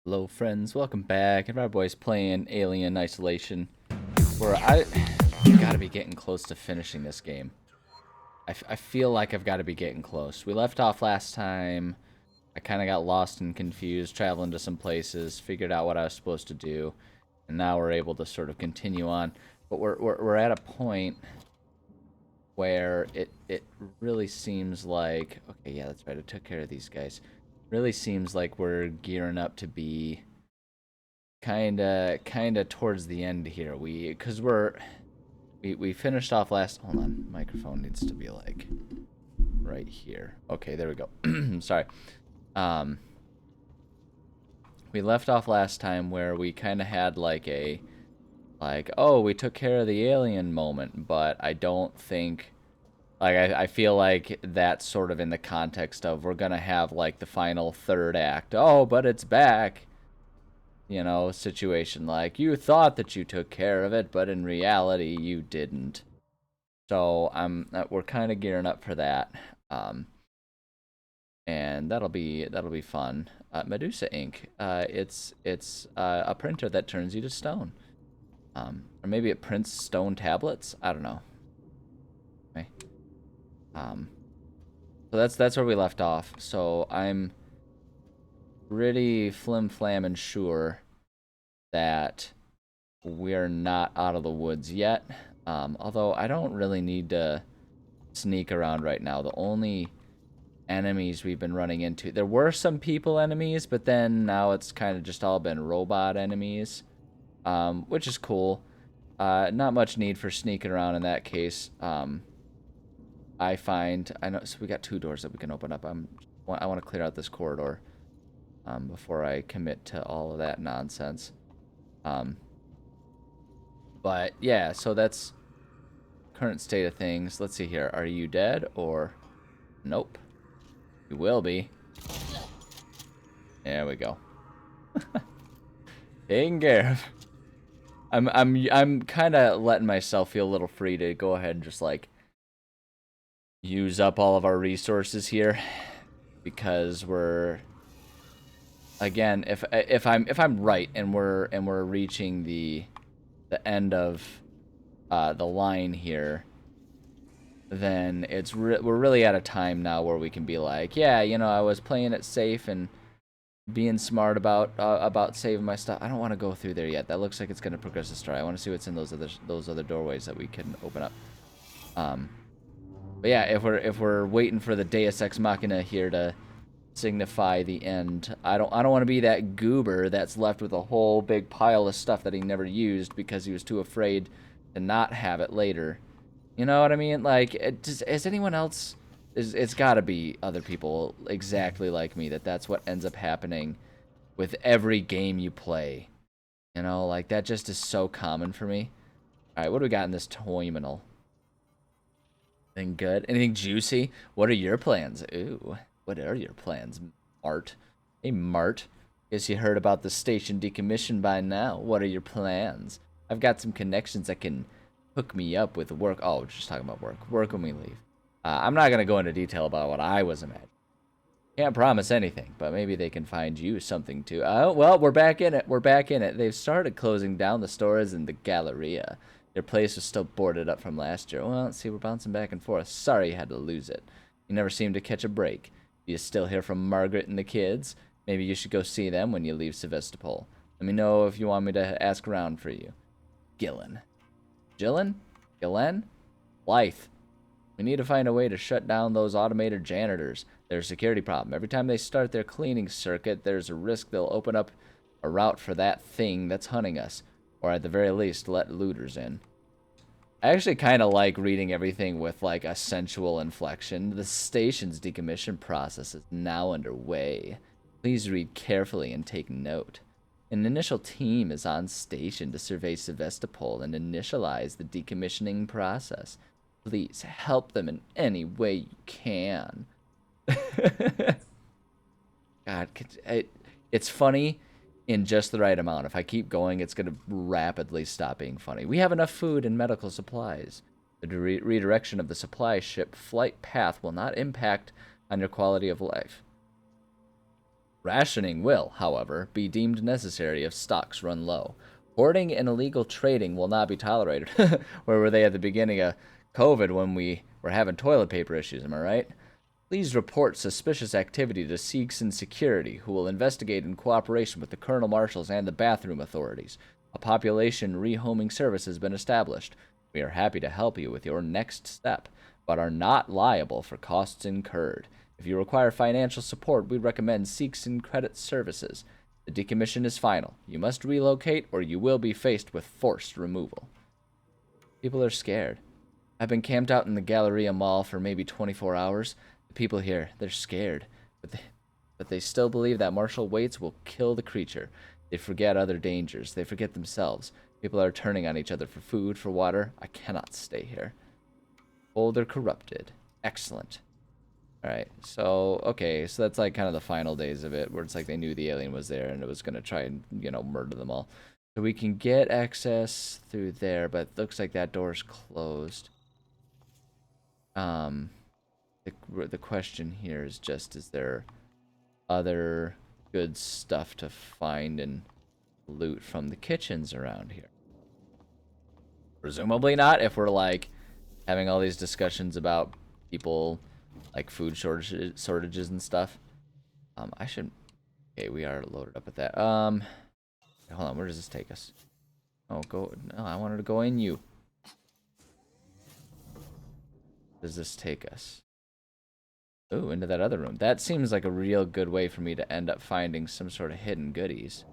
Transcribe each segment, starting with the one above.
Hello friends, welcome back. And our boys playing Alien Isolation, where I gotta be getting close to finishing this game. I feel like I've got to be getting close. We left off last time. I kind of got lost and confused, traveling to some places, figured out what I was supposed to do, and now we're able to sort of continue on. But we're at a point where it really seems like, okay, yeah, that's right, I took care of these guys. Really seems like we're gearing up to be kinda towards the end here. We finished off last. Hold on, microphone needs to be like right here. Okay, there we go. Sorry. Um, we left off last time where we kind of had oh, we took care of the alien moment, but I don't think, I feel like that's sort of in the context of we're gonna have like the final third act. Oh, but it's back. You know, situation like you thought that you took care of it, but in reality you didn't. So we're kind of gearing up for that, and that'll be fun. Medusa ink. It's a printer that turns you to stone, or maybe it prints stone tablets. I don't know. Okay. So that's where we left off. So I'm pretty flim-flam and sure that we're not out of the woods yet. Although I don't really need to sneak around right now. The only enemies we've been running into, there were some people enemies, but then now it's kind of just all been robot enemies, which is cool. Not much need for sneaking around in that case. I know, so we got two doors that we can open up. I want to clear out this corridor before I commit to all of that nonsense. But yeah, so that's current state of things. Let's see here. Are you dead or nope? You will be. There we go. Taken care of. I'm kind of letting myself feel a little free to go ahead and just like use up all of our resources here, because we're, again, if I'm right and we're reaching the end of the line here, then we're really at a time now where we can be like, yeah, you know, I was playing it safe and being smart about saving my stuff. I don't want to go through there yet. That looks like it's going to progress the story. I want to see what's in those other doorways that we can open up. But yeah, if we're waiting for the Deus Ex Machina here to signify the end, I don't want to be that goober that's left with a whole big pile of stuff that he never used because he was too afraid to not have it later. You know what I mean? Like, is anyone else? It's got to be other people exactly like me that's what ends up happening with every game you play. You know, like that just is so common for me. All right, what do we got in this terminal? Anything good? Anything juicy? What are your plans? Ooh, what are your plans, Mart? Hey, Mart. Guess you heard about the station decommissioned by now. What are your plans? I've got some connections that can hook me up with work. Oh, just talking about work. Work when we leave. I'm not going to go into detail about what I was imagining. Can't promise anything, but maybe they can find you something too. Oh, well, we're back in it. We're back in it. They've started closing down the stores in the Galleria. Their place was still boarded up from last year. Well, let's see, we're bouncing back and forth. Sorry you had to lose it. You never seem to catch a break. Do you still hear from Margaret and the kids? Maybe you should go see them when you leave Sevastopol. Let me know if you want me to ask around for you. Gillen. Gillen? Gillen? Blythe. We need to find a way to shut down those automated janitors. They're a security problem. Every time they start their cleaning circuit, there's a risk they'll open up a route for that thing that's hunting us. Or at the very least, let looters in. I actually kind of like reading everything with like a sensual inflection. The station's decommission process is now underway. Please read carefully and take note. An initial team is on station to survey Sevastopol and initialize the decommissioning process. Please help them in any way you can. God, it's funny in just the right amount. If I keep going, it's going to rapidly stop being funny. We have enough food and medical supplies. The redirection of the supply ship flight path will not impact on your quality of life. Rationing will, however, be deemed necessary if stocks run low. Hoarding and illegal trading will not be tolerated. Where were they at the beginning of COVID when we were having toilet paper issues, am I right? Please report suspicious activity to Sikhs in security, who will investigate in cooperation with the colonel marshals and the bathroom authorities. A population rehoming service has been established. We are happy to help you with your next step, but are not liable for costs incurred. If you require financial support, we recommend Sikhs in Credit Services. The decommission is final. You must relocate or you will be faced with forced removal. People are scared. I've been camped out in the Galleria Mall for maybe 24 hours. The people here, they're scared, but they still believe that martial weights will kill the creature. They forget other dangers. They forget themselves. People are turning on each other for food, for water. I cannot stay here. Oh, they're corrupted. Excellent. Alright, so, okay, so that's like kind of the final days of it, where it's like they knew the alien was there and it was going to try and, you know, murder them all. So we can get access through there, but it looks like that door's closed. The question here is just, is there other good stuff to find and loot from the kitchens around here? Presumably not, if we're like having all these discussions about people like food shortages and stuff. I should. Okay, we are loaded up with that. Hold on, where does this take us? Oh, go. No, I wanted to go in you. Where does this take us? Ooh, into that other room. That seems like a real good way for me to end up finding some sort of hidden goodies.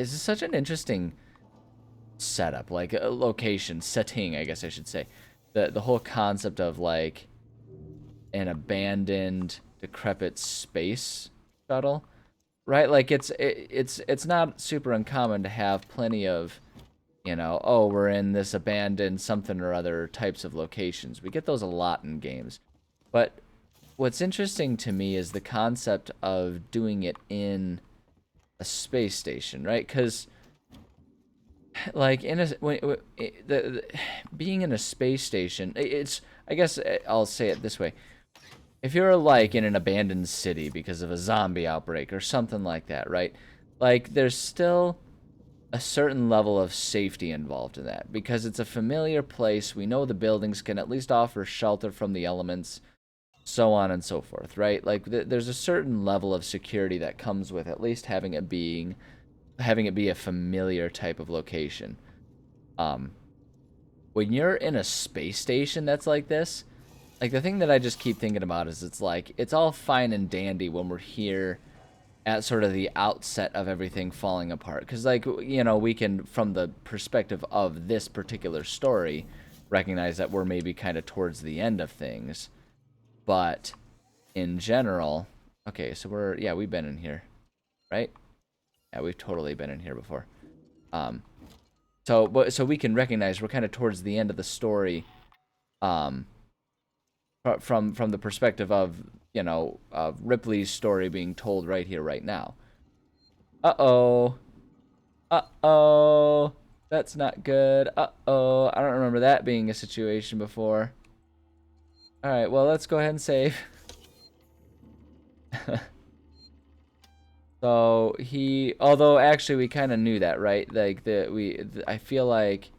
This is such an interesting setup, like a location, setting, I guess I should say. The whole concept of like an abandoned, decrepit space shuttle. Right, like it's not super uncommon to have plenty of, you know, oh, we're in this abandoned something or other types of locations. We get those a lot in games. But what's interesting to me is the concept of doing it in a space station, right? Because like in being in a space station, it's, I guess I'll say it this way. If you're like in an abandoned city because of a zombie outbreak or something like that, right? Like there's still a certain level of safety involved in that because it's a familiar place. We know the buildings can at least offer shelter from the elements, so on and so forth, right? Like there's a certain level of security that comes with at least having it be a familiar type of location. When you're in a space station that's like this, like, the thing that I just keep thinking about is it's like, it's all fine and dandy when we're here at sort of the outset of everything falling apart. Because, like, you know, we can, from the perspective of this particular story, recognize that we're maybe kind of towards the end of things. But, in general, okay, so we've been in here, right? Yeah, we've totally been in here before. So we can recognize we're kind of towards the end of the story, from the perspective of, you know, Ripley's story being told right here, right now. Uh-oh. Uh-oh. That's not good. Uh-oh. I don't remember that being a situation before. Alright, well, let's go ahead and save. So, although actually we kind of knew that, right? Like, I feel like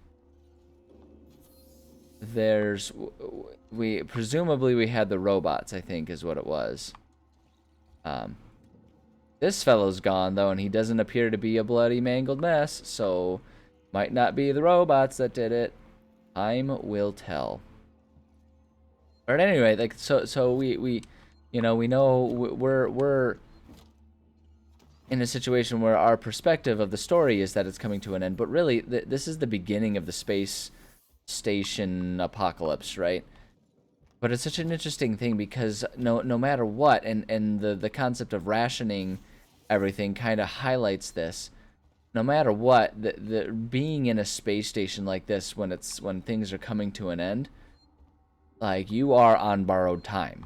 presumably we had the robots, I think is what it was. This fellow's gone though, and he doesn't appear to be a bloody mangled mess, so might not be the robots that did it. Time will tell. But anyway, like so we you know, we know we're in a situation where our perspective of the story is that it's coming to an end, but really this is the beginning of the space station apocalypse, right? But it's such an interesting thing because no matter what, and the concept of rationing everything kind of highlights this. No matter what, the being in a space station like this when things are coming to an end, like, you are on borrowed time,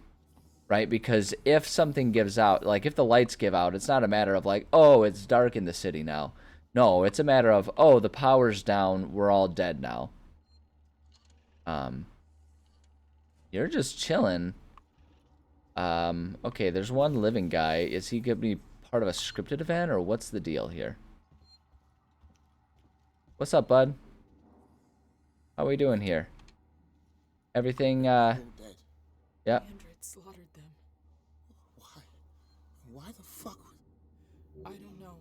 right? Because if something gives out, like if the lights give out, it's not a matter of like, oh, it's dark in the city now. No, it's a matter of, oh, the power's down, we're all dead now. You're just chilling. Okay, there's one living guy. Is he gonna be part of a scripted event, or what's the deal here? What's up, bud? How we doing here? Everything, All dead. yeah. Andred slaughtered them. Why? Why the fuck? I don't know,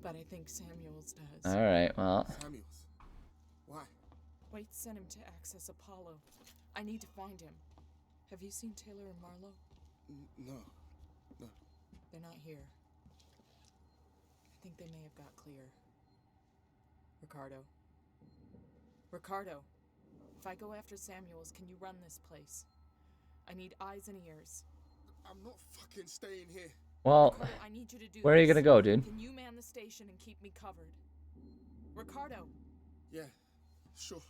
but I think Samuels does. Alright, well. Samuels. Why? Wait sent him to access Apollo. I need to find him. Have you seen Taylor and Marlowe? No. They're not here. I think they may have got clear. Ricardo, if I go after Samuels, can you run this place? I need eyes and ears. I'm not fucking staying here. Well, Ricardo, I need you to do where are you this. gonna go, dude? Can you man the station and keep me covered? Ricardo! Yeah, sure.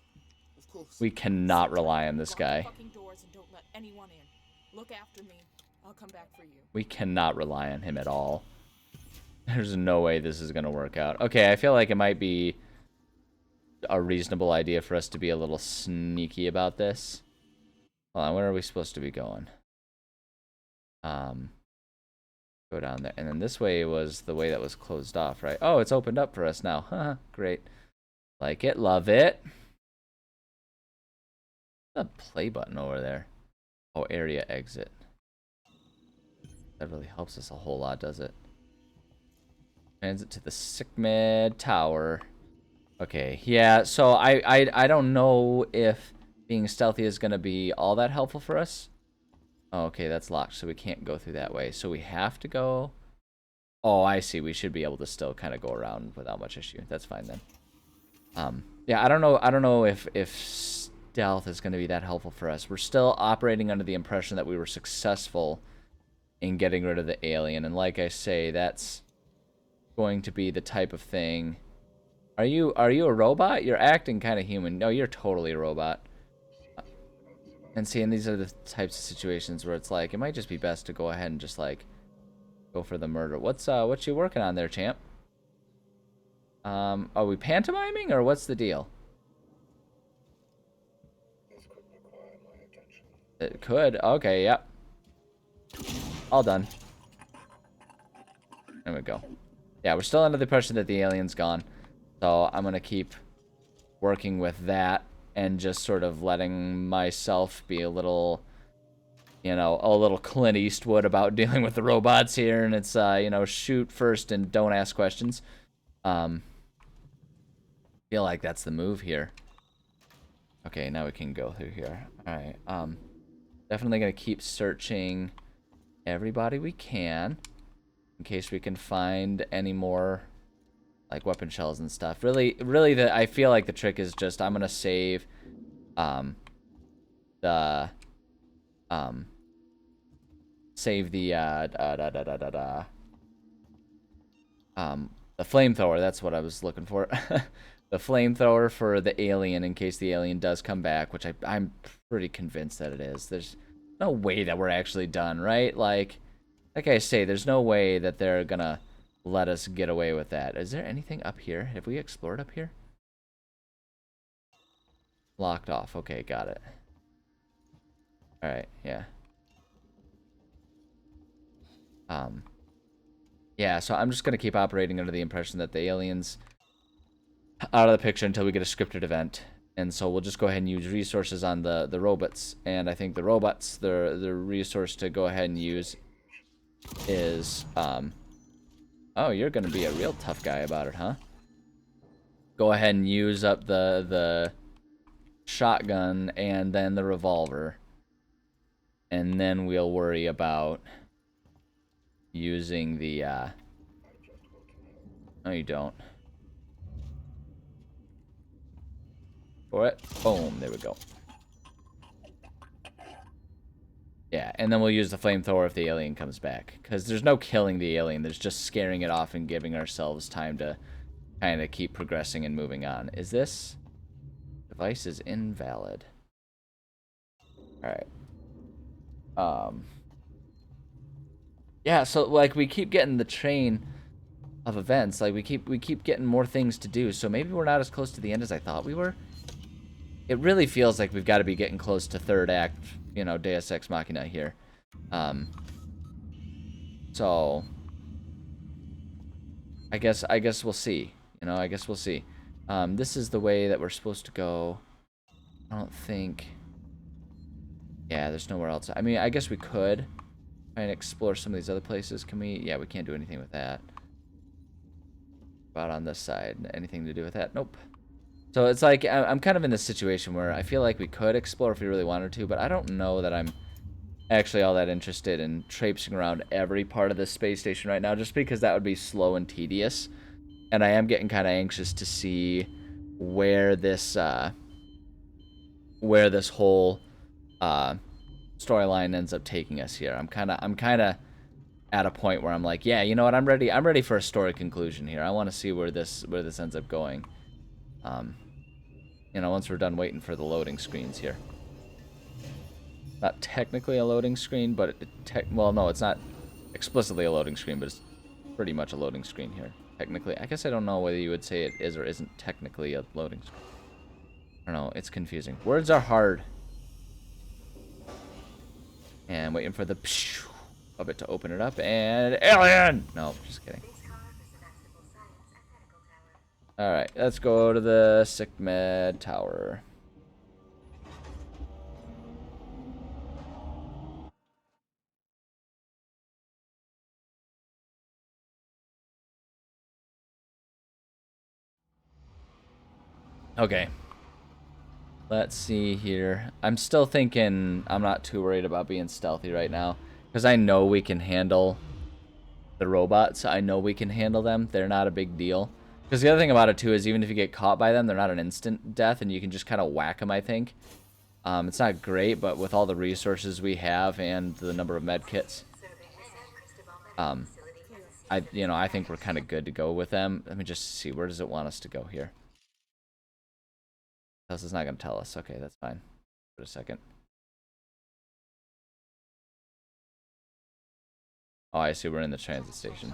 Of course. We cannot rely on this guy. Lock the fucking doors and don't let anyone in. Look after me. I'll come back for you. We cannot rely on him at all. There's no way this is gonna work out. Okay, I feel like it might be a reasonable idea for us to be a little sneaky about this. Hold on, where are we supposed to be going? Go down there. And then this way was the way that was closed off, right? Oh, it's opened up for us now. Haha, great. Like it, love it. The play button over there. Oh, area exit. That really helps us a whole lot, does it? Transit to the SICMED tower. Okay, yeah, so I don't know if being stealthy is going to be all that helpful for us. Oh, okay, that's locked, so we can't go through that way. So we have to go... Oh, I see. We should be able to still kind of go around without much issue. That's fine then. Yeah, I don't know if stealth is going to be that helpful for us. We're still operating under the impression that we were successful in getting rid of the alien, and like I say, that's going to be the type of thing. Are you a robot? You're acting kind of human. No, you're totally a robot. And see, and these are the types of situations where it's like, it might just be best to go ahead and just like go for the murder. What's you working on there, champ? Are we pantomiming or what's the deal? It could. Okay, yep. All done. There we go. Yeah, we're still under the impression that the alien's gone. So I'm going to keep working with that and just sort of letting myself be a little, you know, a little Clint Eastwood about dealing with the robots here. And it's, you know, shoot first and don't ask questions. Feel like that's the move here. Okay, now we can go through here. All right. Definitely going to keep searching everybody we can in case we can find any more like weapon shells and stuff. Really I feel like the trick is just I'm gonna save the flamethrower. That's what I was looking for. The flamethrower for the alien in case the alien does come back, which I'm pretty convinced that it is. There's no way that we're actually done, right? Like I say, there's no way that they're gonna let us get away with that. Is there anything up here? Have we explored up here? Locked off. Okay, got it. Alright, yeah. Yeah, so I'm just gonna keep operating under the impression that the alien's out of the picture until we get a scripted event. And so we'll just go ahead and use resources on the robots. And I think the robots, the resource to go ahead and use is oh, you're gonna be a real tough guy about it, huh? Go ahead and use up the shotgun and then the revolver. And then we'll worry about using the no, you don't. For it. Boom, there we go. Yeah, and then we'll use the flamethrower if the alien comes back. Because there's no killing the alien. There's just scaring it off and giving ourselves time to kind of keep progressing and moving on. Is this? Device is invalid. Alright. Yeah, so, like, we keep getting the train of events. Like we keep getting more things to do. So maybe we're not as close to the end as I thought we were. It really feels like we've got to be getting close to third act, you know, Deus Ex Machina here. So I guess we'll see. You know, I guess we'll see. This is the way that we're supposed to go. I don't think. Yeah, there's nowhere else. I mean, I guess we could try and explore some of these other places. Can we? Yeah, we can't do anything with that. About on this side, anything to do with that? Nope. So it's like I'm kind of in this situation where I feel like we could explore if we really wanted to, but I don't know that I'm actually all that interested in traipsing around every part of this space station right now, just because that would be slow and tedious. And I am getting kind of anxious to see where this whole storyline ends up taking us here. I'm kind of at a point where I'm like, yeah, you know what? I'm ready for a story conclusion here. I want to see where this ends up going. You know, once we're done waiting for the loading screens here. Not technically a loading screen, but well, no, it's not explicitly a loading screen, but it's pretty much a loading screen here. Technically, I guess I don't know whether you would say it is or isn't technically a loading screen. I don't know, it's confusing. Words are hard. And waiting for the pshh of it to open it up, and alien! No, just kidding. Alright, let's go to the sick med tower. Okay. Let's see here. I'm still thinking I'm not too worried about being stealthy right now, because I know we can handle the robots. I know we can handle them. They're not a big deal. Because the other thing about it, too, is even if you get caught by them, they're not an instant death, and you can just kind of whack them, I think. It's not great, but with all the resources we have and the number of med kits, I think we're kind of good to go with them. Let me just see, where does it want us to go here? This is not going to tell us. Okay, that's fine. For a second. Oh, I see. We're in the transit station.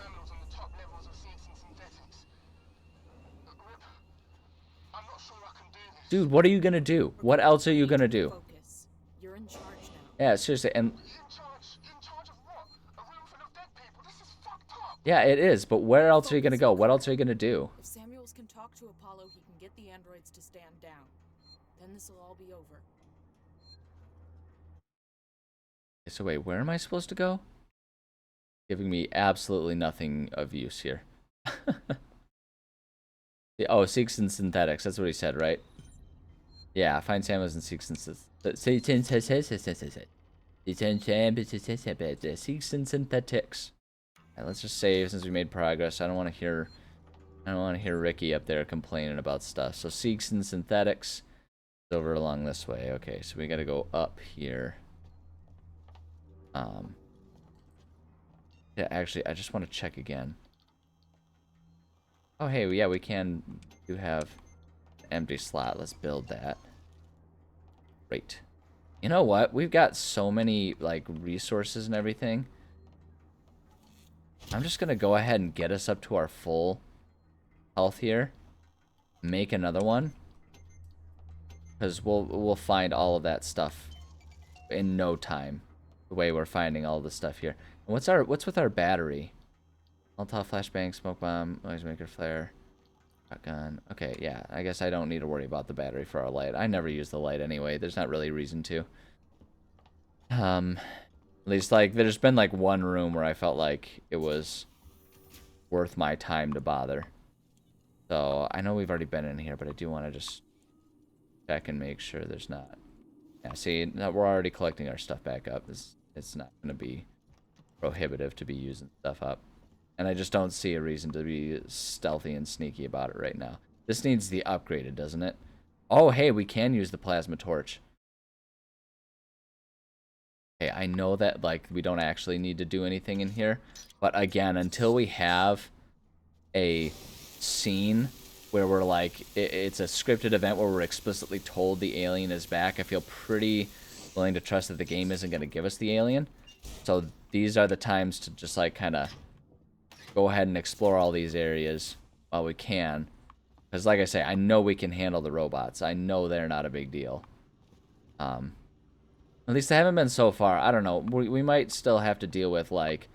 Dude, what are you gonna do? What else are you gonna do? Focus. You're in charge now. Yeah, seriously, and In charge of what? A room full of dead people? This is fucked up. yeah, it is. But where else are you gonna go? What else are you gonna do? If Samuels can talk to Apollo, he can get the androids to stand down. Then this will all be over. So wait, where am I supposed to go? Giving me absolutely nothing of use here. Oh, Seeks and Synthetics. That's what he said, right? Yeah, find Samuels and Seeks and Seeks and Synthetics. Alright, let's just save since we made progress. I don't want to hear Ricky up there complaining about stuff. So Seeks and Synthetics is over along this way. Okay, so we gotta go up here. Yeah, actually, I just want to check again. Oh, hey, yeah, we do have an empty slot. Let's build that. Great. You know what? We've got so many, like, resources and everything. I'm just going to go ahead and get us up to our full health here. Make another one. Because we'll find all of that stuff in no time. The way we're finding all the stuff here. And what's with our battery? Molotov, flashbang, smoke bomb, noisemaker, flare, shotgun. Okay, yeah, I guess I don't need to worry about the battery for our light. I never use the light anyway. There's not really a reason to. At least, like, there's been, like, one room where I felt like it was worth my time to bother. So, I know we've already been in here, but I do want to just check and make sure there's not. Yeah, see, we're already collecting our stuff back up. It's not going to be prohibitive to be using stuff up. And I just don't see a reason to be stealthy and sneaky about it right now. This needs to be upgraded, doesn't it? Oh, hey, we can use the plasma torch. Okay, I know that, like, we don't actually need to do anything in here. But again, until we have a scene where we're like, it's a scripted event where we're explicitly told the alien is back, I feel pretty willing to trust that the game isn't going to give us the alien. So these are the times to just, like, kind of go ahead and explore all these areas while we can. Because like I say, I know we can handle the robots. I know they're not a big deal. At least they haven't been so far. I don't know. We might still have to deal with, like,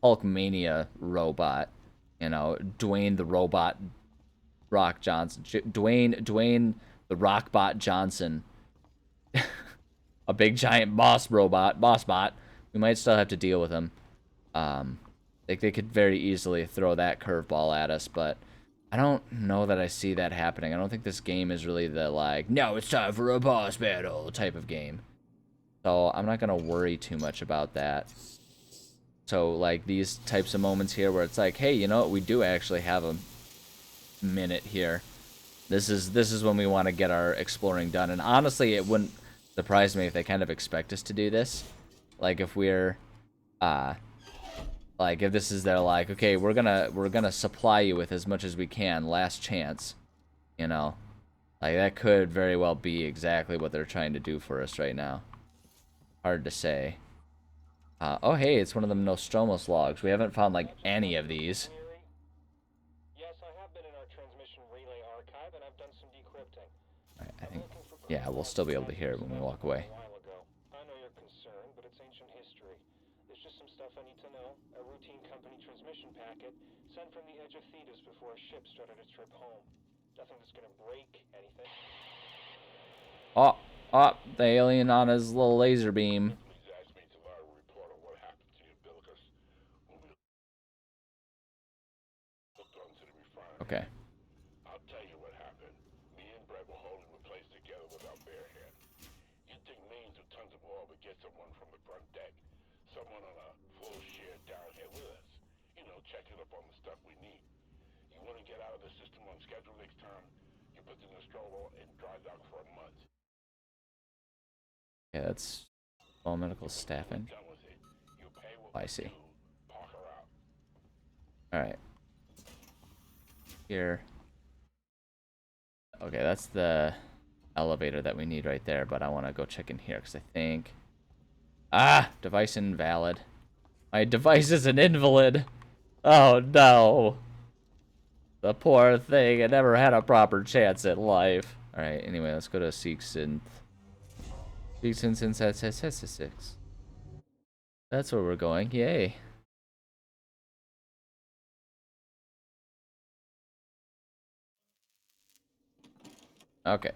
Hulkmania robot. You know, Dwayne the Robot Rock Johnson. Dwayne the Rockbot Johnson. A big giant boss bot. We might still have to deal with him. Like they could very easily throw that curveball at us, but I don't know that I see that happening. I don't think this game is really the, like, now it's time for a boss battle type of game. So I'm not gonna worry too much about that. So like these types of moments here where it's like, hey, you know what, we do actually have a minute here. This is when we want to get our exploring done. And honestly, it wouldn't surprise me if they kind of expect us to do this. Like if we're like if this is their, like, okay, we're gonna supply you with as much as we can, last chance, you know. Like that could very well be exactly what they're trying to do for us right now. Hard to say. Oh hey, it's one of them Nostromos logs. We haven't found like any of these. Yes, I have been in our transmission relay archive, and I've done some decrypting. I think, yeah, we'll still be able to hear it when we walk away. I know you're concerned, but it's ancient history. There's just some stuff I need to know. A routine company transmission packet sent from the edge of Thetis before a ship started its trip home. Nothing that's gonna break anything. Oh, the alien on his little laser beam. Okay. I'll tell you what happened. Me and Brett were holding the place together with our bare hand. You'd think millions of tons of oil would get someone from the front deck. Someone on a full share down here with us. You know, checking up on the stuff we need. You want to get out of the system on schedule next time? You put the Nostromo in dry dock for a month. Yeah, that's all medical staffing. I see. Alright. Here. Okay, that's the elevator that we need right there, but I want to go check in here because I think... device invalid. My device is an invalid. Oh no. The poor thing, it never had a proper chance at life. Alright, anyway, let's go to Seek Synth. Seek Synth 6. That's where we're going, yay. Okay.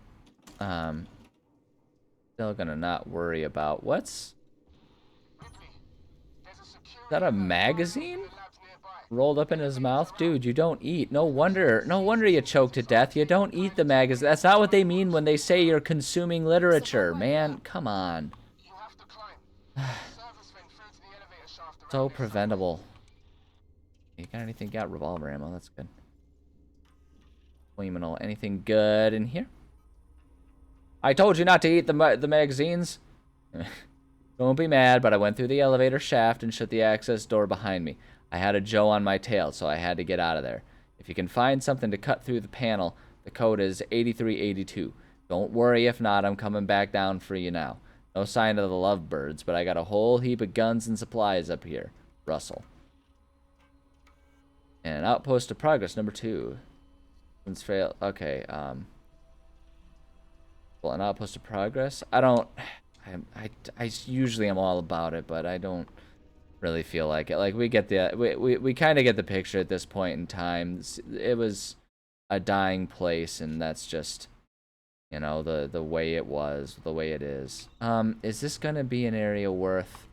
Still gonna not worry about what's... Is that a magazine? Rolled up in his mouth? Dude, you don't eat. No wonder you choked to death. You don't eat the magazine. That's not what they mean when they say you're consuming literature. Man, come on. So preventable. You got anything? Got revolver ammo. That's good. Liminal. Anything good in here? I told you not to eat the magazines. Don't be mad, but I went through the elevator shaft and shut the access door behind me. I had a Joe on my tail, so I had to get out of there. If you can find something to cut through the panel, the code is 8382. Don't worry if not, I'm coming back down for you now. No sign of the lovebirds, but I got a whole heap of guns and supplies up here. Russell. And outpost of progress, number 2. Since fail. Okay, well, an outpost of progress? I usually am all about it, but I don't really feel like it. Like, we get the, we kind of get the picture at this point in time. It was a dying place, and that's just, you know, the way it was, the way it is. Is this gonna be an area worth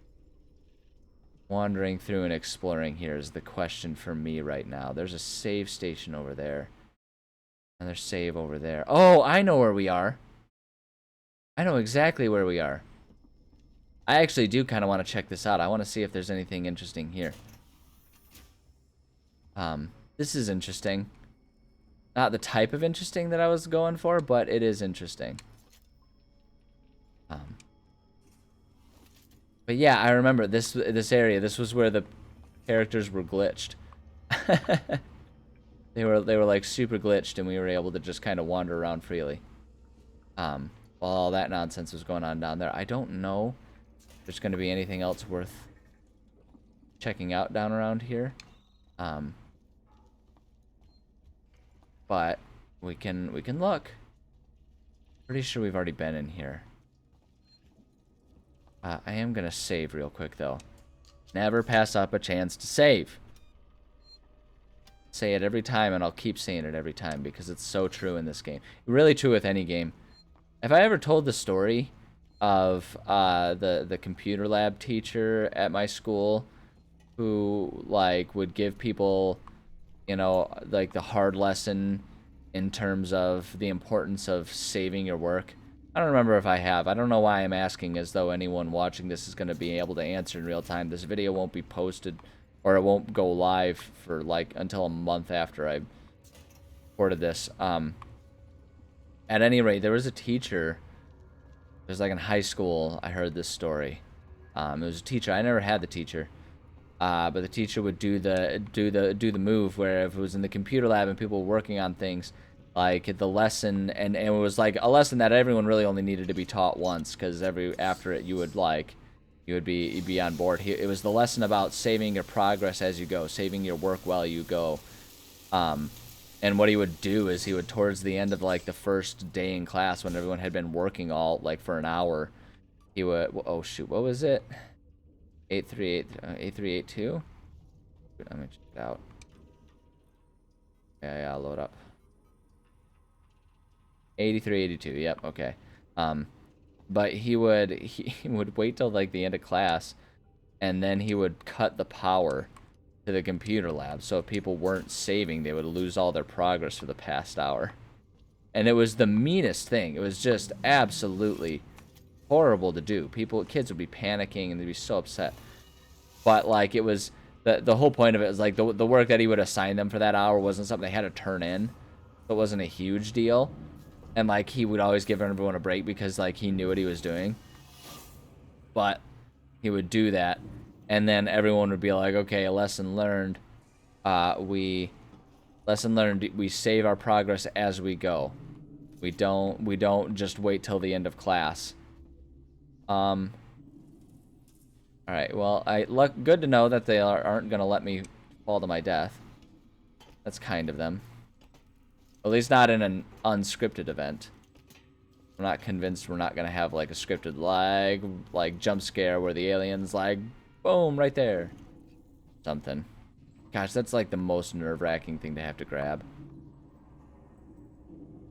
wandering through and exploring here is the question for me right now. There's a save station over there. Another save over there. Oh, I know where we are. I know exactly where we are. I actually do kind of want to check this out. I want to see if there's anything interesting here. This is interesting. Not the type of interesting that I was going for, but it is interesting. But yeah, I remember this area. This was where the characters were glitched. They were like super glitched, and we were able to just kind of wander around freely. While all that nonsense was going on down there. I don't know if there's going to be anything else worth checking out down around here. Um, but we can look. Pretty sure we've already been in here. I am gonna save real quick though. Never pass up a chance to save. Say it every time, and I'll keep saying it every time because it's so true in this game. Really true with any game. Have I ever told the story of the computer lab teacher at my school who like would give people, you know, like the hard lesson in terms of the importance of saving your work? I don't remember if I have. I don't know why I'm asking as though anyone watching this is going to be able to answer in real time. This video won't be posted, or it won't go live for like until a month after I recorded this. At any rate, there was a teacher. It was like in high school. I heard this story. It was a teacher. I never had the teacher, but the teacher would do the move where if it was in the computer lab and people were working on things, like the lesson, and it was like a lesson that everyone really only needed to be taught once, because after it you'd be on board. It was the lesson about saving your progress as you go, saving your work while you go. And what he would do is he would, towards the end of like the first day in class when everyone had been working all like for an hour, he would, oh shoot, what was it? 8382. Let me check it out. Yeah, I'll load up. 8382. Yep. Okay. But he would wait till like the end of class, and then he would cut the power to the computer lab. So if people weren't saving, they would lose all their progress for the past hour. And it was the meanest thing. It was just absolutely horrible to do. Kids would be panicking and they'd be so upset. But like it was the whole point of it was like the work that he would assign them for that hour wasn't something they had to turn in. It wasn't a huge deal. And like he would always give everyone a break because like he knew what he was doing. But he would do that, and then everyone would be like, okay, lesson learned. We save our progress as we go. We don't just wait till the end of class. All right. Well, good to know that they aren't gonna let me fall to my death. That's kind of them. At least not in an unscripted event. I'm not convinced we're not gonna have like a scripted like jump scare where the alien's like, boom, right there. Something. Gosh, that's like the most nerve-wracking thing to have to grab.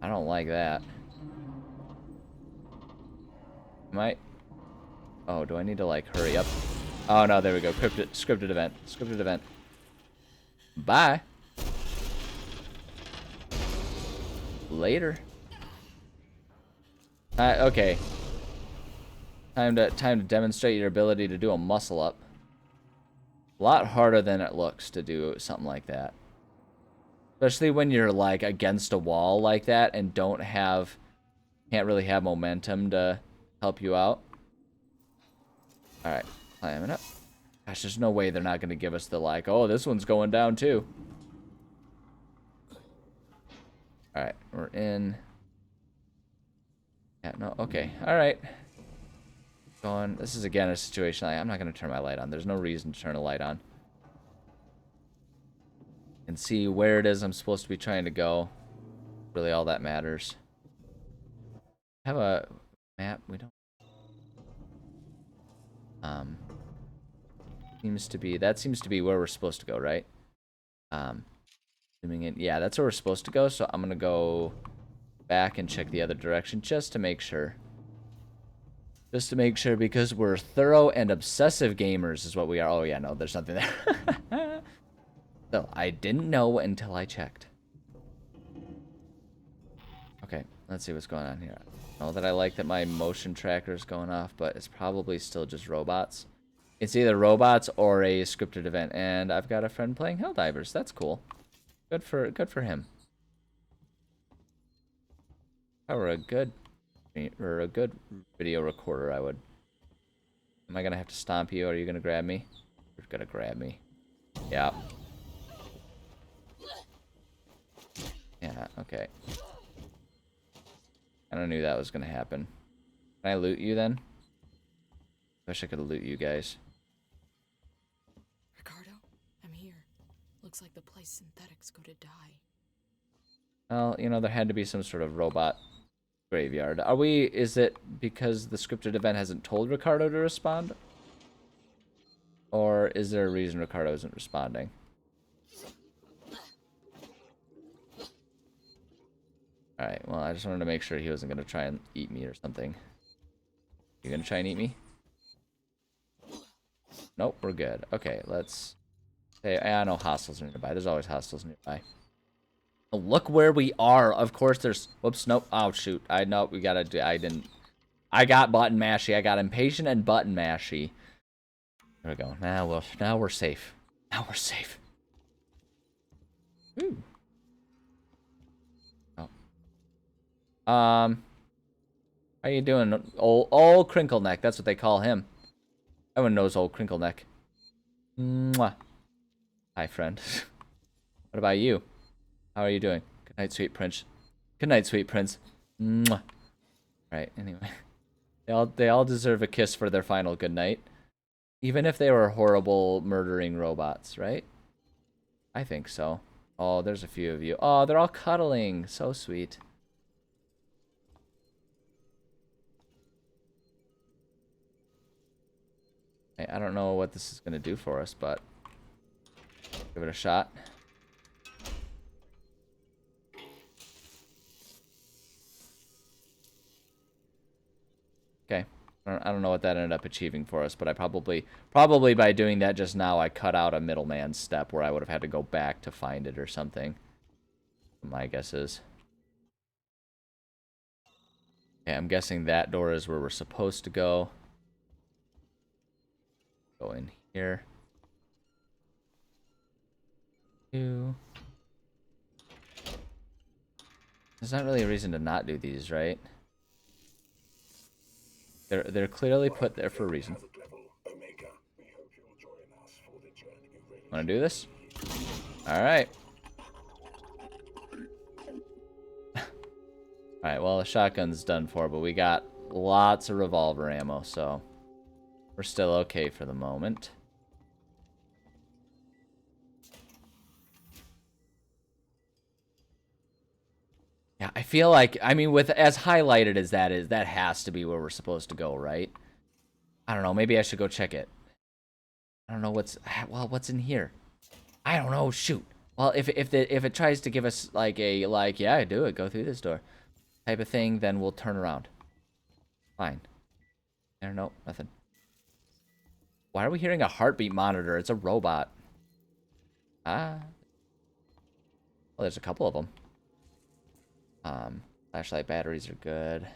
I don't like that. Oh, do I need to like hurry up? Oh no, there we go. Scripted event. Scripted event. Bye. Later. Okay. Time to demonstrate your ability to do a muscle up. A lot harder than it looks to do something like that. Especially when you're like against a wall like that and can't really have momentum to help you out. Alright, climbing up. Gosh, there's no way they're not gonna give us the like, oh, this one's going down too. Alright, we're in. Yeah, no, okay. Alright. Going. This is again a situation I'm not gonna turn my light on. There's no reason to turn a light on. And see where it is I'm supposed to be trying to go. Really all that matters. Have a map, we don't. That seems to be where we're supposed to go, right? Zooming in. Yeah, that's where we're supposed to go, so I'm gonna go back and check the other direction just to make sure. Just to make sure, because we're thorough and obsessive gamers is what we are. Oh yeah, no, there's nothing there. So, I didn't know until I checked. Okay, let's see what's going on here. I know that I like that my motion tracker is going off, but it's probably still just robots. It's either robots or a scripted event, and I've got a friend playing Helldivers. That's cool. Good for him. If I were a good video recorder, I would. Am I gonna have to stomp you, or are you gonna grab me? You're gonna grab me. Yeah. Yeah, okay. I don't knew that was gonna happen. Can I loot you then? Wish I could loot you guys. Ricardo, I'm here. Looks like the place synthetics go to die. Well, you know, there had to be some sort of robot graveyard. Is it because the scripted event hasn't told Ricardo to respond? Or is there a reason Ricardo isn't responding? Alright, well, I just wanted to make sure he wasn't going to try and eat me or something. You going to try and eat me? Nope, we're good. Okay, let's... Hey, I know hostiles are nearby. There's always hostiles nearby. Oh, look where we are. Of course there's... Whoops, nope. Oh, shoot. I know we gotta do... I didn't... I got button mashy. I got impatient and button mashy. There we go. Now we're safe. Now we're safe. Ooh. Oh. How you doing, old Crinkle Neck? That's what they call him. Everyone knows old Crinkle Neck. Mwah. Hi, friend. What about you? How are you doing? Good night, sweet prince. Good night, sweet prince. Mwah. Right. Anyway, they all deserve a kiss for their final good night, even if they were horrible murdering robots, right? I think so. Oh, there's a few of you. Oh, they're all cuddling. So sweet. I don't know what this is gonna do for us, but give it a shot. Okay. I don't know what that ended up achieving for us, but I probably by doing that just now, I cut out a middleman step where I would have had to go back to find it or something. My guess is. Okay, I'm guessing that door is where we're supposed to go. Go in here. There's not really a reason to not do these, right? They're clearly put there for a reason. Wanna do this? Alright. Alright, well the shotgun's done for, but we got lots of revolver ammo, so we're still okay for the moment. Yeah, I feel like, I mean, with as highlighted as that is, that has to be where we're supposed to go, right? I don't know, maybe I should go check it. I don't know what's in here. I don't know, shoot. Well, if it tries to give us like a yeah, do it, go through this door type of thing, then we'll turn around. Fine. There, no, nothing. Why are we hearing a heartbeat monitor? It's a robot. Ah. Well, there's a couple of them. Flashlight batteries are good.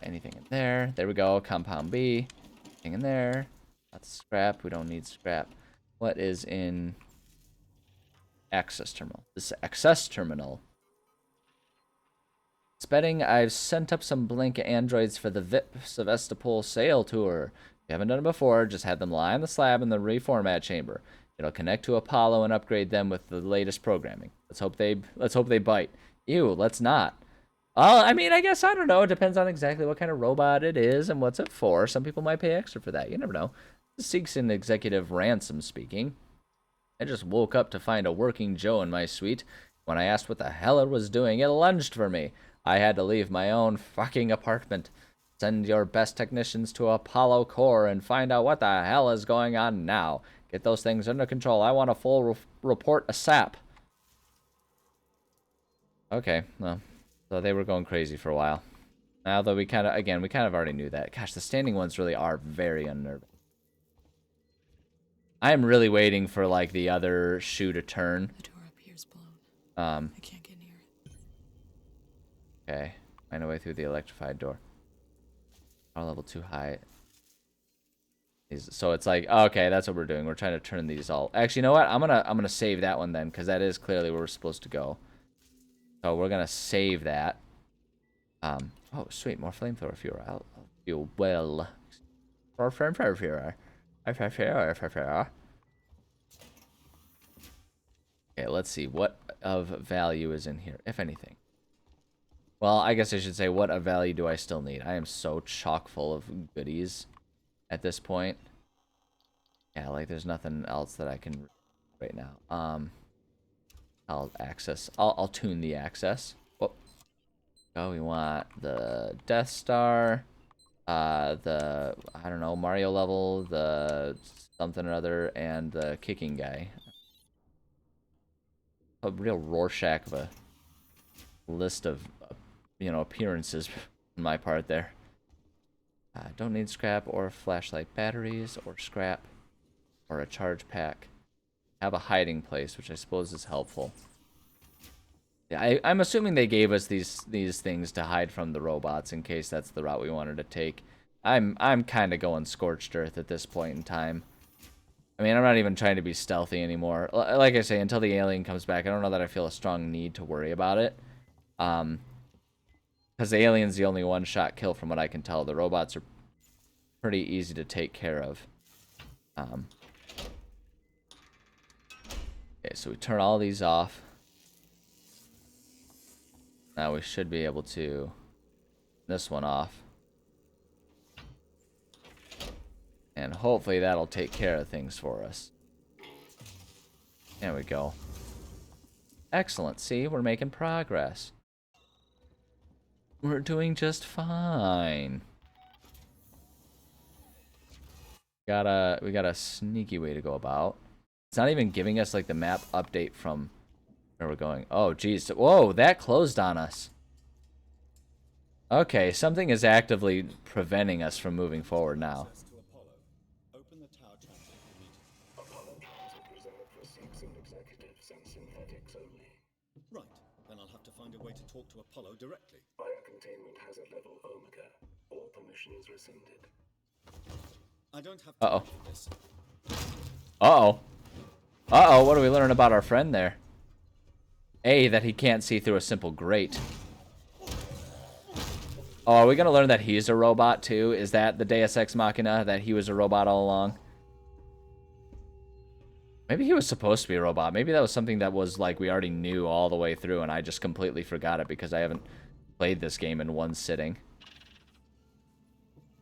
Anything in there? There we go. Compound B. Anything in there? That's scrap. We don't need scrap. What is in access terminal? This access terminal. Spedding, I've sent up some blink androids for the VIP Sevastopol sail tour. If you haven't done it before, just have them lie on the slab in the reformat chamber. It'll connect to Apollo and upgrade them with the latest programming. Let's hope they bite. Ew, let's not. I mean, I guess, I don't know. It depends on exactly what kind of robot it is and what's it for. Some people might pay extra for that. You never know. This seeks an executive ransom speaking. I just woke up to find a working Joe in my suite. When I asked what the hell it was doing, it lunged for me. I had to leave my own fucking apartment. Send your best technicians to Apollo Core and find out what the hell is going on now. Get those things under control. I want a full report ASAP. Okay, well, so they were going crazy for a while. Now that we kind of already knew that. Gosh, the standing ones really are very unnerving. I am really waiting for, like, the other shoe to turn. The door up here's blown. I can't get near it. Okay, find a way through the electrified door. Our level too high. So it's like, okay, that's what we're doing. We're trying to turn these all. Actually, you know what? I'm gonna save that one then, because that is clearly where we're supposed to go. So we're gonna save that. Oh, sweet, more flamethrower fuel. I'll feel well. For flamethrower fuel. Okay, let's see. What of value is in here, if anything? Well, I guess I should say, what of value do I still need? I am so chock full of goodies at this point. Yeah, like there's nothing else that I can right now. I'll access. I'll tune the access. Oh, we want the Death Star, the I don't know Mario level, the something or other, and the kicking guy. A real Rorschach of a list of appearances on my part there. Don't need scrap or flashlight batteries or scrap or a charge pack. Have a hiding place, which I suppose is helpful. Yeah, I'm assuming they gave us these things to hide from the robots in case that's the route we wanted to take. I'm kind of going scorched earth at this point in time. I mean, I'm not even trying to be stealthy anymore. Like I say, until the alien comes back, I don't know that I feel a strong need to worry about it. Because the alien's the only one-shot kill from what I can tell. The robots are pretty easy to take care of. Okay, so we turn all these off. Now we should be able to this one off. And hopefully that'll take care of things for us. There we go. Excellent. See, we're making progress. We're doing just fine. We got a sneaky way to go about. It's not even giving us like the map update from where we're going. Oh, geez. Whoa, that closed on us. Okay, something is actively preventing us from moving forward now. Right, then I'll have to find a way to talk to Apollo directly. Biocontainment hazard level Omega. All permissions rescinded. I don't have time for this. What do we learn about our friend there? A, that he can't see through a simple grate. Oh, are we gonna learn that he's a robot too? Is that the Deus Ex Machina, that he was a robot all along? Maybe he was supposed to be a robot. Maybe that was something that was like we already knew all the way through and I just completely forgot it because I haven't played this game in one sitting.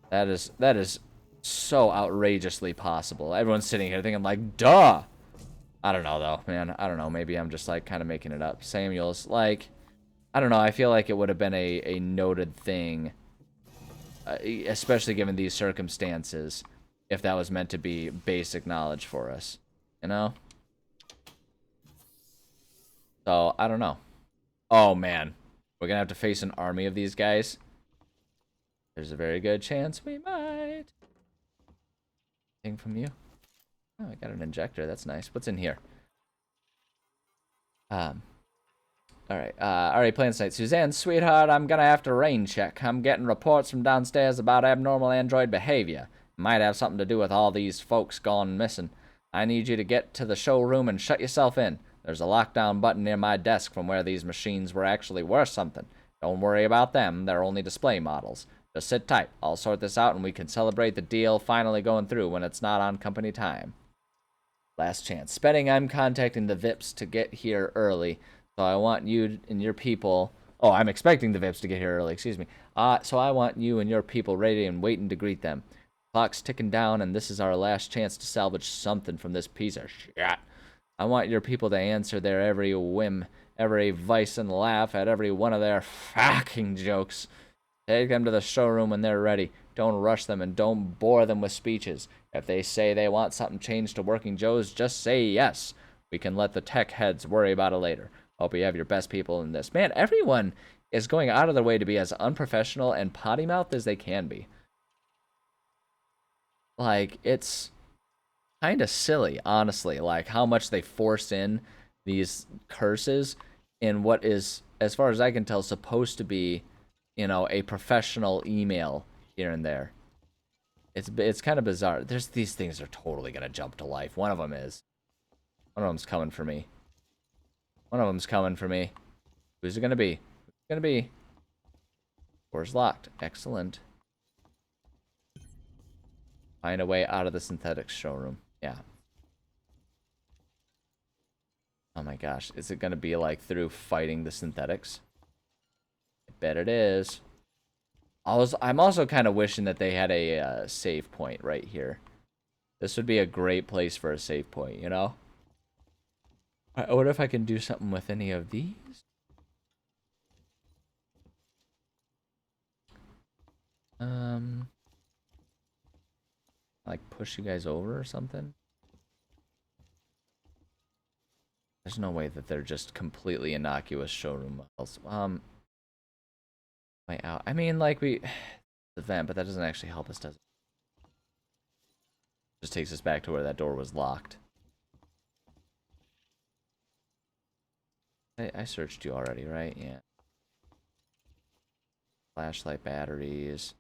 That is so outrageously possible. Everyone's sitting here thinking like, duh! I don't know though, man. I don't know. Maybe I'm just like kind of making it up. Samuel's like, I don't know. I feel like it would have been a noted thing, especially given these circumstances, if that was meant to be basic knowledge for us. You know? So, I don't know. Oh, man. We're gonna have to face an army of these guys. There's a very good chance we might. Anything from you? Oh, I got an injector. That's nice. What's in here? Alright, plan tonight. Suzanne, sweetheart, I'm gonna have to rain check. I'm getting reports from downstairs about abnormal android behavior. Might have something to do with all these folks gone missing. I need you to get to the showroom and shut yourself in. There's a lockdown button near my desk from where these machines were actually worth something. Don't worry about them, they're only display models. Just sit tight. I'll sort this out and we can celebrate the deal finally going through when it's not on company time. Last chance. Spending, I'm contacting the VIPs to get here early. So I want you and your people... Oh, I'm expecting the VIPs to get here early, excuse me. So I want you and your people ready and waiting to greet them. Clock's ticking down, and this is our last chance to salvage something from this piece of shit. I want your people to answer their every whim, every vice, and laugh at every one of their fucking jokes. Take them to the showroom when they're ready. Don't rush them, and don't bore them with speeches. If they say they want something changed to working Joes, just say yes. We can let the tech heads worry about it later. Hope you have your best people in this. Man, everyone is going out of their way to be as unprofessional and potty-mouthed as they can be. Like, it's kind of silly, honestly, like how much they force in these curses in what is, as far as I can tell, supposed to be, you know, a professional email here and there. It's kind of bizarre. These things are totally going to jump to life. One of them is. One of them's coming for me. One of them's coming for me. Who's it going to be? Who's it going to be? Door's locked. Excellent. Find a way out of the synthetics showroom. Yeah. Oh my gosh. Is it going to be like through fighting the synthetics? I bet it is. I'm also kind of wishing that they had a save point right here. This would be a great place for a save point, you know? I wonder if I can do something with any of these. Like push you guys over or something? There's no way that they're just completely innocuous showroom models. Way out. I mean, like the vent, but that doesn't actually help us, does it? Just takes us back to where that door was locked. I searched you already, right? Yeah. Flashlight batteries.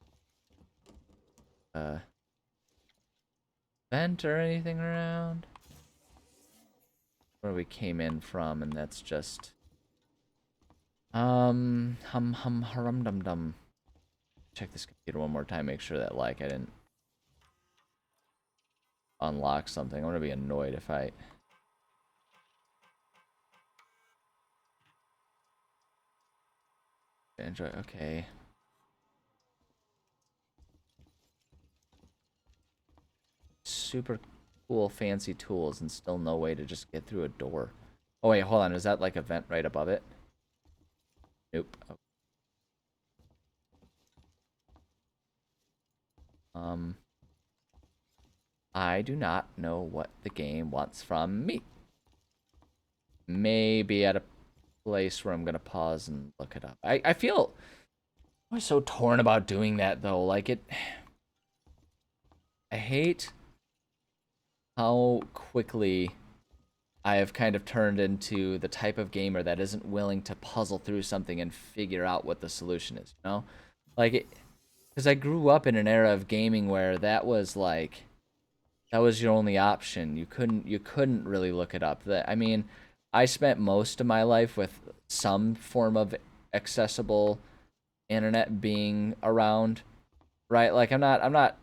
Vent or anything around? Where we came in from, and that's just hum harum dum dum. Check this computer one more time, make sure that like I didn't unlock something. I'm gonna be annoyed if I enjoy. Okay. Super cool fancy tools and still no way to just get through a door. Oh wait, hold on, is that like a vent right above it? Nope. Oh. I do not know what the game wants from me. Maybe at a place where I'm gonna pause and look it up. I feel I'm so torn about doing that though. Like I hate how quickly I have kind of turned into the type of gamer that isn't willing to puzzle through something and figure out what the solution is, you know? Like, because I grew up in an era of gaming where that was like, that was your only option. You couldn't really look it up. I mean, I spent most of my life with some form of accessible internet being around, right? Like I'm not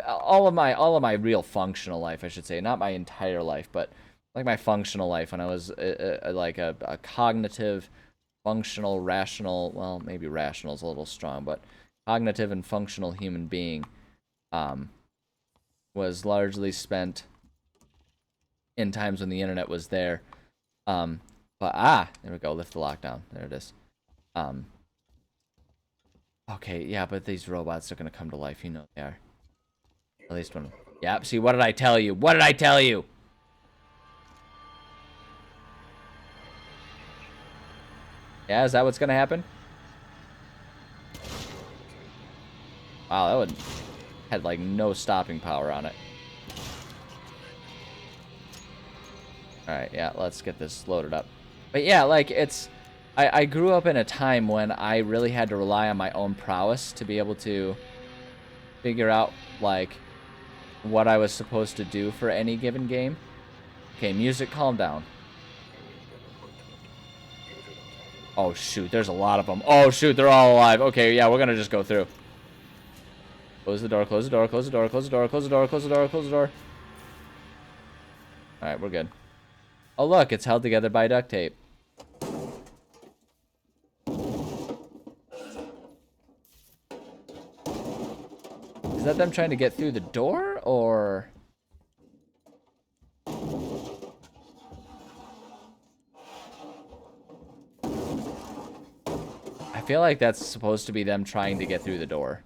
all of my real functional life, I should say, not my entire life, but like my functional life when I was like a cognitive, functional, rational, well, maybe rational is a little strong, but cognitive and functional human being was largely spent in times when the internet was there. But there we go, lift the lockdown. There it is. Okay, yeah, but these robots are gonna come to life, you know they are. At least one. Yep, see, what did I tell you? What did I tell you? Yeah, is that what's gonna happen? Wow, that would had like no stopping power on it. Alright, yeah, let's get this loaded up. But yeah, like it's I grew up in a time when I really had to rely on my own prowess to be able to figure out like what I was supposed to do for any given game. Okay, music, calm down. Oh shoot, there's a lot of them. Oh shoot, they're all alive. Okay, yeah, we're gonna just go through. Close the door, close the door, close the door, close the door, close the door, close the door, close the door. Alright, we're good. Oh look, it's held together by duct tape. Is that them trying to get through the door, or...? I feel like that's supposed to be them trying to get through the door.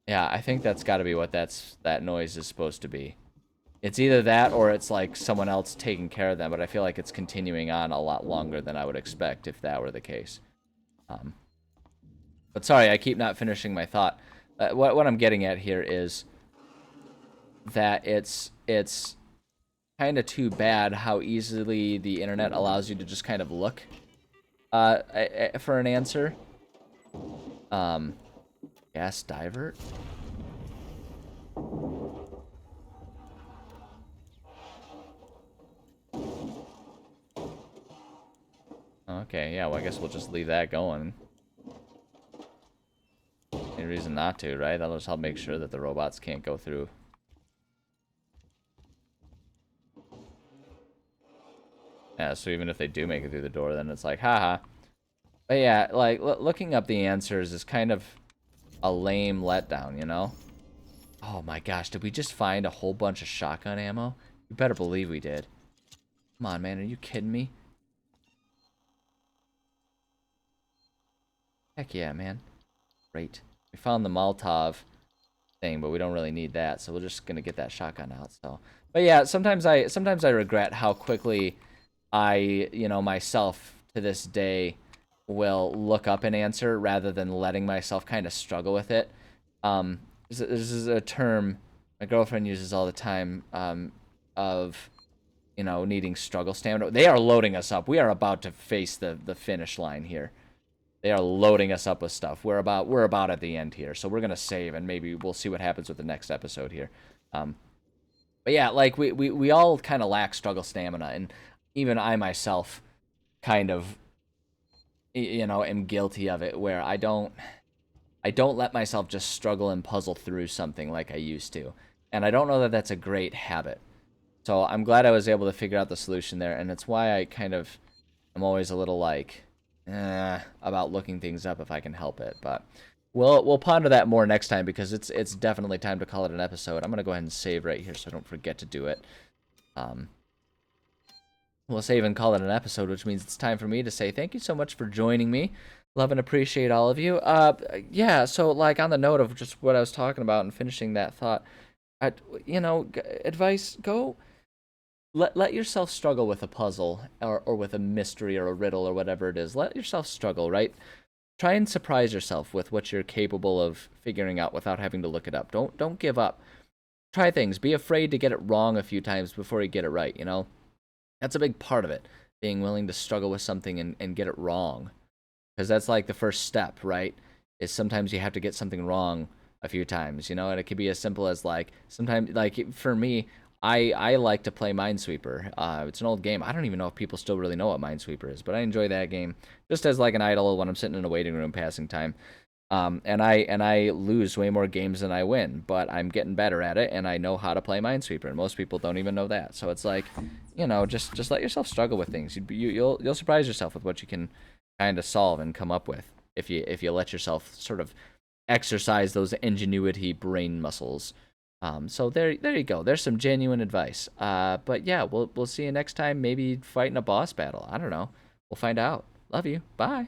Yeah, I think that's got to be what that noise is supposed to be. It's either that or it's like someone else taking care of them, but I feel like it's continuing on a lot longer than I would expect if that were the case. But sorry, I keep not finishing my thought. What I'm getting at here is that it's kind of too bad how easily the internet allows you to just kind of look for an answer. Gas divert. Okay, yeah, well, I guess we'll just leave that going. Any reason not to, right? That'll just help make sure that the robots can't go through. Yeah, so even if they do make it through the door, then it's like, haha. But yeah, like, looking up the answers is kind of a lame letdown, you know? Oh my gosh, did we just find a whole bunch of shotgun ammo? You better believe we did. Come on, man, are you kidding me? Heck yeah, man. Great. We found the Molotov thing, but we don't really need that, so we're just gonna get that shotgun out. So, but yeah, sometimes I regret how quickly I, you know, myself to this day will look up an answer rather than letting myself kind of struggle with it. This is a term my girlfriend uses all the time, of, you know, needing struggle stamina. They are loading us up. We are about to face the finish line here. They are loading us up with stuff. We're about at the end here, so we're gonna save and maybe we'll see what happens with the next episode here. But yeah, like we all kind of lack struggle stamina, and even I myself kind of, you know, am guilty of it, where I don't let myself just struggle and puzzle through something like I used to, and I don't know that that's a great habit. So I'm glad I was able to figure out the solution there, and it's why I kind of am always a little like about looking things up if I can help it. But we'll ponder that more next time, because it's definitely time to call it an episode. I'm gonna go ahead and save right here so I don't forget to do it. Um, we'll save and call it an episode, which means it's time for me to say thank you so much for joining me. Love and appreciate all of you. Yeah. So like on the note of just what I was talking about and finishing that thought, you know, advice: go. Let yourself struggle with a puzzle, or with a mystery or a riddle or whatever it is. Let yourself struggle, right? Try and surprise yourself with what you're capable of figuring out without having to look it up. Don't give up. Try things. Be afraid to get it wrong a few times before you get it right, you know? That's a big part of it. Being willing to struggle with something and get it wrong. Because that's like the first step, right? Is sometimes you have to get something wrong a few times, you know? And it could be as simple as like, sometimes, like for me, I like to play Minesweeper. It's an old game. I don't even know if people still really know what Minesweeper is, but I enjoy that game just as like an idle when I'm sitting in a waiting room passing time. And I lose way more games than I win, but I'm getting better at it, and I know how to play Minesweeper, and most people don't even know that. So it's like, you know, just let yourself struggle with things. You'll surprise yourself with what you can kind of solve and come up with if you let yourself sort of exercise those ingenuity brain muscles. So there you go. There's some genuine advice. But yeah, we'll see you next time. Maybe fighting a boss battle. I don't know. We'll find out. Love you. Bye.